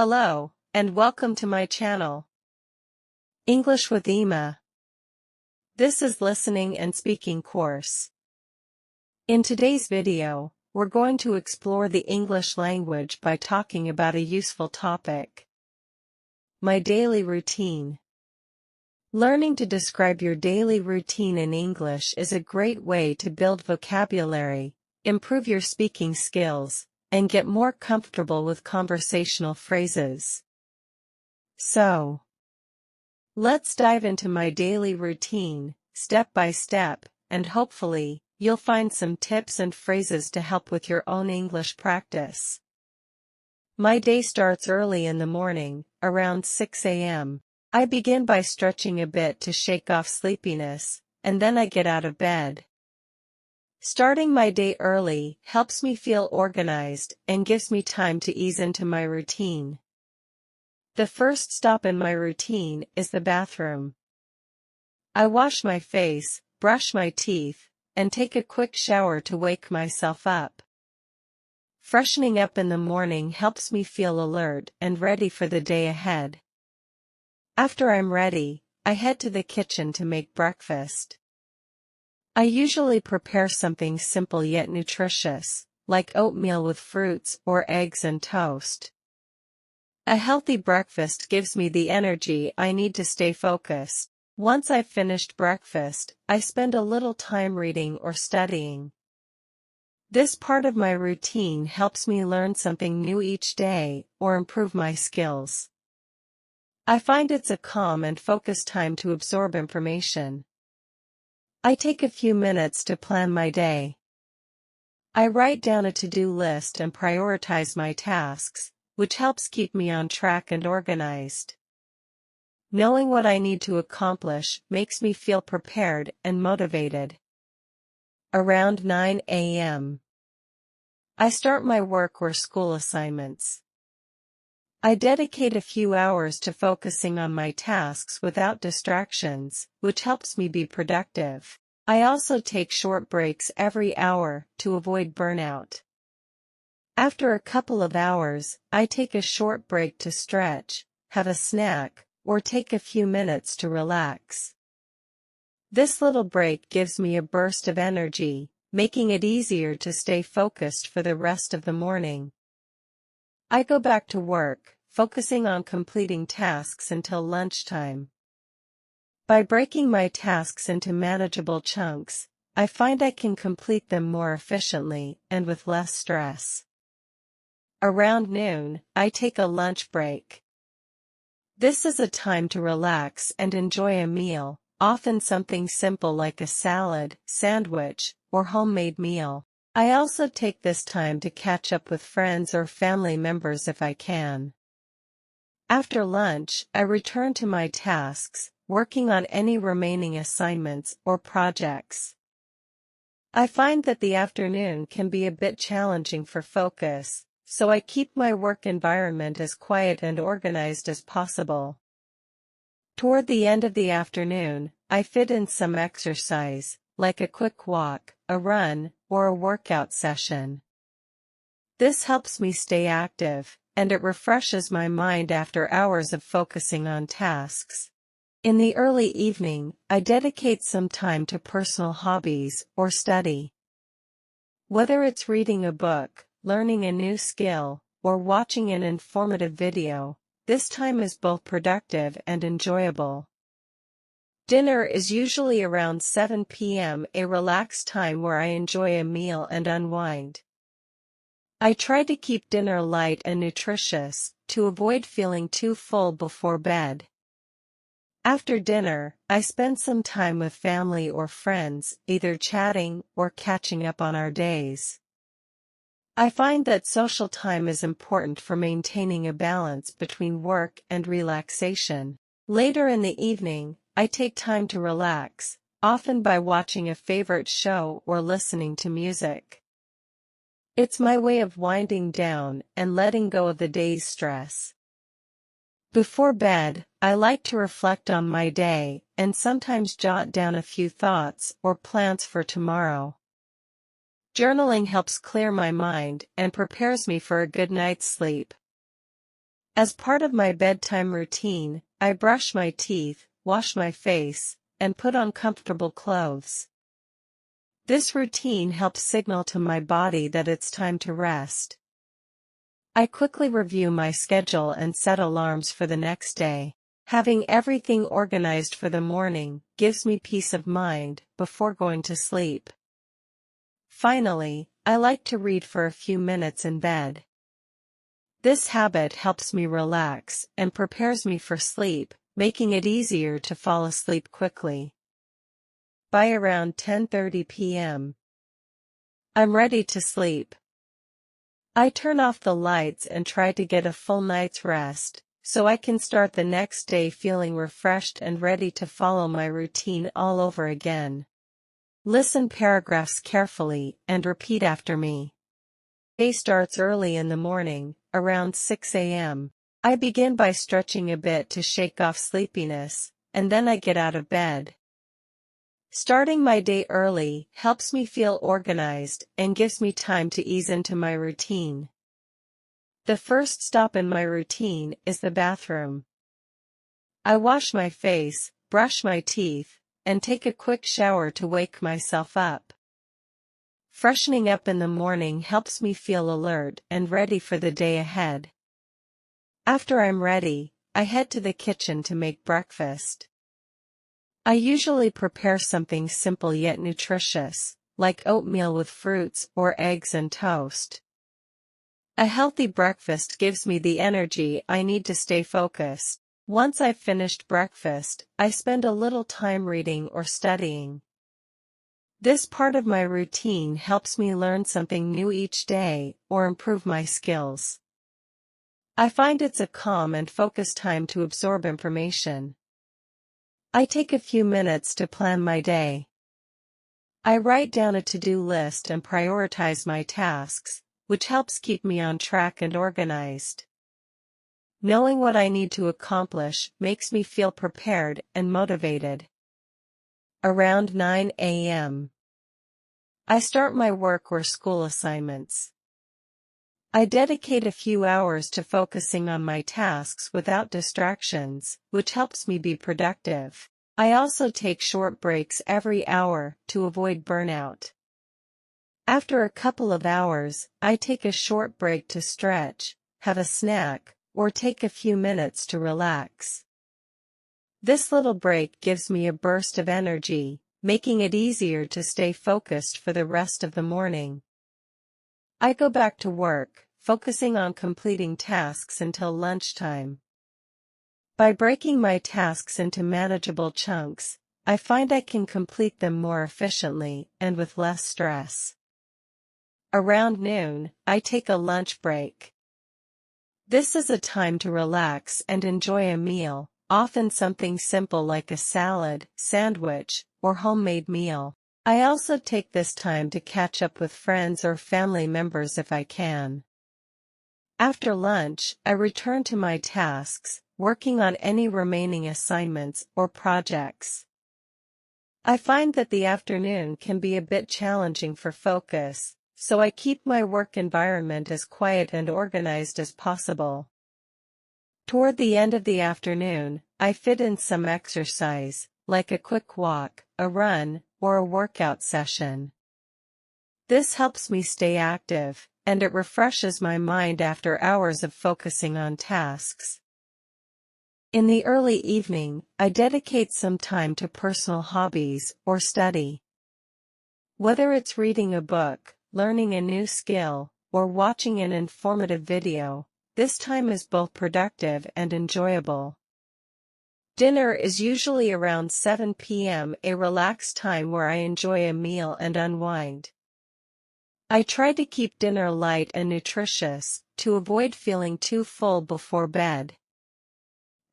Hello, and welcome to my channel, English with Emma. This is listening and speaking course. In today's video, we're going to explore the English language by talking about a useful topic. My daily routine. Learning to describe your daily routine in English is a great way to build vocabulary, improve your speaking skills, and get more comfortable with conversational phrases. So, let's dive into my daily routine, step by step, and hopefully, you'll find some tips and phrases to help with your own English practice. My day starts early in the morning, around 6 a.m. I begin by stretching a bit to shake off sleepiness, and then I get out of bed. Starting my day early helps me feel organized and gives me time to ease into my routine. The first stop in my routine is the bathroom. I wash my face, brush my teeth, and take a quick shower to wake myself up. Freshening up in the morning helps me feel alert and ready for the day ahead. After I'm ready, I head to the kitchen to make breakfast. I usually prepare something simple yet nutritious, like oatmeal with fruits or eggs and toast. A healthy breakfast gives me the energy I need to stay focused. Once I've finished breakfast, I spend a little time reading or studying. This part of my routine helps me learn something new each day or improve my skills. I find it's a calm and focused time to absorb information. I take a few minutes to plan my day. I write down a to-do list and prioritize my tasks, which helps keep me on track and organized. Knowing what I need to accomplish makes me feel prepared and motivated. Around 9 a.m. I start my work or school assignments. I dedicate a few hours to focusing on my tasks without distractions, which helps me be productive. I also take short breaks every hour to avoid burnout. After a couple of hours, I take a short break to stretch, have a snack, or take a few minutes to relax. This little break gives me a burst of energy, making it easier to stay focused for the rest of the morning. I go back to work, focusing on completing tasks until lunchtime. By breaking my tasks into manageable chunks, I find I can complete them more efficiently and with less stress. Around noon, I take a lunch break. This is a time to relax and enjoy a meal, often something simple like a salad, sandwich, or homemade meal. I also take this time to catch up with friends or family members if I can. After lunch, I return to my tasks, working on any remaining assignments or projects. I find that the afternoon can be a bit challenging for focus, so I keep my work environment as quiet and organized as possible. Toward the end of the afternoon, I fit in some exercise, like a quick walk, a run, or a workout session. This helps me stay active, and it refreshes my mind after hours of focusing on tasks. In the early evening, I dedicate some time to personal hobbies or study. Whether it's reading a book, learning a new skill, or watching an informative video, this time is both productive and enjoyable. Dinner is usually around 7 p.m., a relaxed time where I enjoy a meal and unwind. I try to keep dinner light and nutritious, to avoid feeling too full before bed. After dinner, I spend some time with family or friends, either chatting or catching up on our days. I find that social time is important for maintaining a balance between work and relaxation. Later in the evening, I take time to relax, often by watching a favorite show or listening to music. It's my way of winding down and letting go of the day's stress. Before bed, I like to reflect on my day and sometimes jot down a few thoughts or plans for tomorrow. Journaling helps clear my mind and prepares me for a good night's sleep. As part of my bedtime routine, I brush my teeth, wash my face, and put on comfortable clothes. This routine helps signal to my body that it's time to rest. I quickly review my schedule and set alarms for the next day. Having everything organized for the morning gives me peace of mind before going to sleep. Finally, I like to read for a few minutes in bed. This habit helps me relax and prepares me for sleep, making it easier to fall asleep quickly. By around 10:30 p.m., I'm ready to sleep. I turn off the lights and try to get a full night's rest, so I can start the next day feeling refreshed and ready to follow my routine all over again. Listen paragraphs carefully and repeat after me. Day starts early in the morning, around 6 a.m. I begin by stretching a bit to shake off sleepiness, and then I get out of bed. Starting my day early helps me feel organized and gives me time to ease into my routine. The first stop in my routine is the bathroom. I wash my face, brush my teeth, and take a quick shower to wake myself up. Freshening up in the morning helps me feel alert and ready for the day ahead. After I'm ready, I head to the kitchen to make breakfast. I usually prepare something simple yet nutritious, like oatmeal with fruits or eggs and toast. A healthy breakfast gives me the energy I need to stay focused. Once I've finished breakfast, I spend a little time reading or studying. This part of my routine helps me learn something new each day or improve my skills. I find it's a calm and focused time to absorb information. I take a few minutes to plan my day. I write down a to-do list and prioritize my tasks, which helps keep me on track and organized. Knowing what I need to accomplish makes me feel prepared and motivated. Around 9 a.m., I start my work or school assignments. I dedicate a few hours to focusing on my tasks without distractions, which helps me be productive. I also take short breaks every hour to avoid burnout. After a couple of hours, I take a short break to stretch, have a snack, or take a few minutes to relax. This little break gives me a burst of energy, making it easier to stay focused for the rest of the morning. I go back to work, focusing on completing tasks until lunchtime. By breaking my tasks into manageable chunks, I find I can complete them more efficiently and with less stress. Around noon, I take a lunch break. This is a time to relax and enjoy a meal, often something simple like a salad, sandwich, or homemade meal. I also take this time to catch up with friends or family members if I can. After lunch, I return to my tasks, working on any remaining assignments or projects. I find that the afternoon can be a bit challenging for focus, so I keep my work environment as quiet and organized as possible. Toward the end of the afternoon, I fit in some exercise, like a quick walk, a run, or a workout session. This helps me stay active, and it refreshes my mind after hours of focusing on tasks. In the early evening, I dedicate some time to personal hobbies or study. Whether it's reading a book, learning a new skill, or watching an informative video, this time is both productive and enjoyable. Dinner is usually around 7 p.m., a relaxed time where I enjoy a meal and unwind. I try to keep dinner light and nutritious, to avoid feeling too full before bed.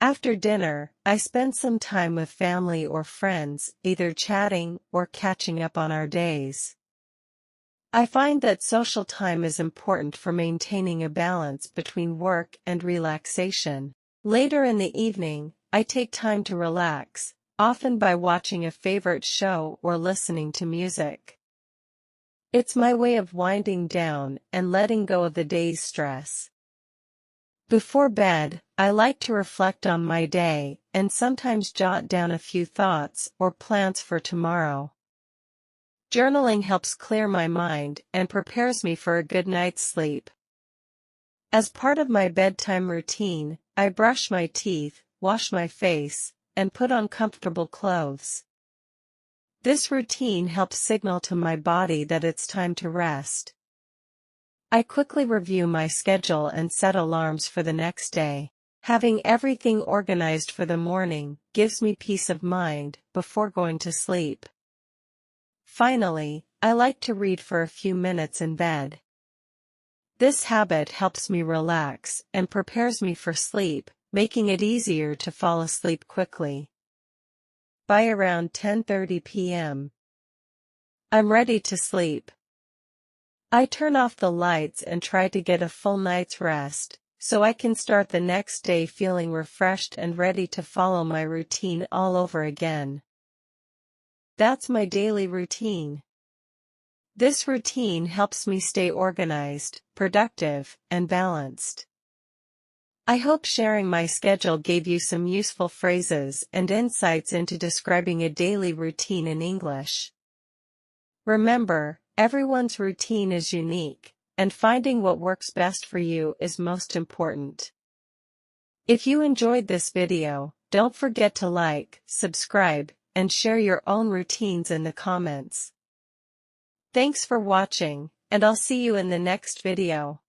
After dinner, I spend some time with family or friends, either chatting or catching up on our days. I find that social time is important for maintaining a balance between work and relaxation. Later in the evening, I take time to relax, often by watching a favorite show or listening to music. It's my way of winding down and letting go of the day's stress. Before bed, I like to reflect on my day and sometimes jot down a few thoughts or plans for tomorrow. Journaling helps clear my mind and prepares me for a good night's sleep. As part of my bedtime routine, I brush my teeth, wash my face, and put on comfortable clothes. This routine helps signal to my body that it's time to rest. I quickly review my schedule and set alarms for the next day. Having everything organized for the morning gives me peace of mind before going to sleep. Finally, I like to read for a few minutes in bed. This habit helps me relax and prepares me for sleep, making it easier to fall asleep quickly. By around 10:30 p.m., I'm ready to sleep. I turn off the lights and try to get a full night's rest, so I can start the next day feeling refreshed and ready to follow my routine all over again. That's my daily routine. This routine helps me stay organized, productive, and balanced. I hope sharing my schedule gave you some useful phrases and insights into describing a daily routine in English. Remember, everyone's routine is unique, and finding what works best for you is most important. If you enjoyed this video, don't forget to like, subscribe, and share your own routines in the comments. Thanks for watching, and I'll see you in the next video.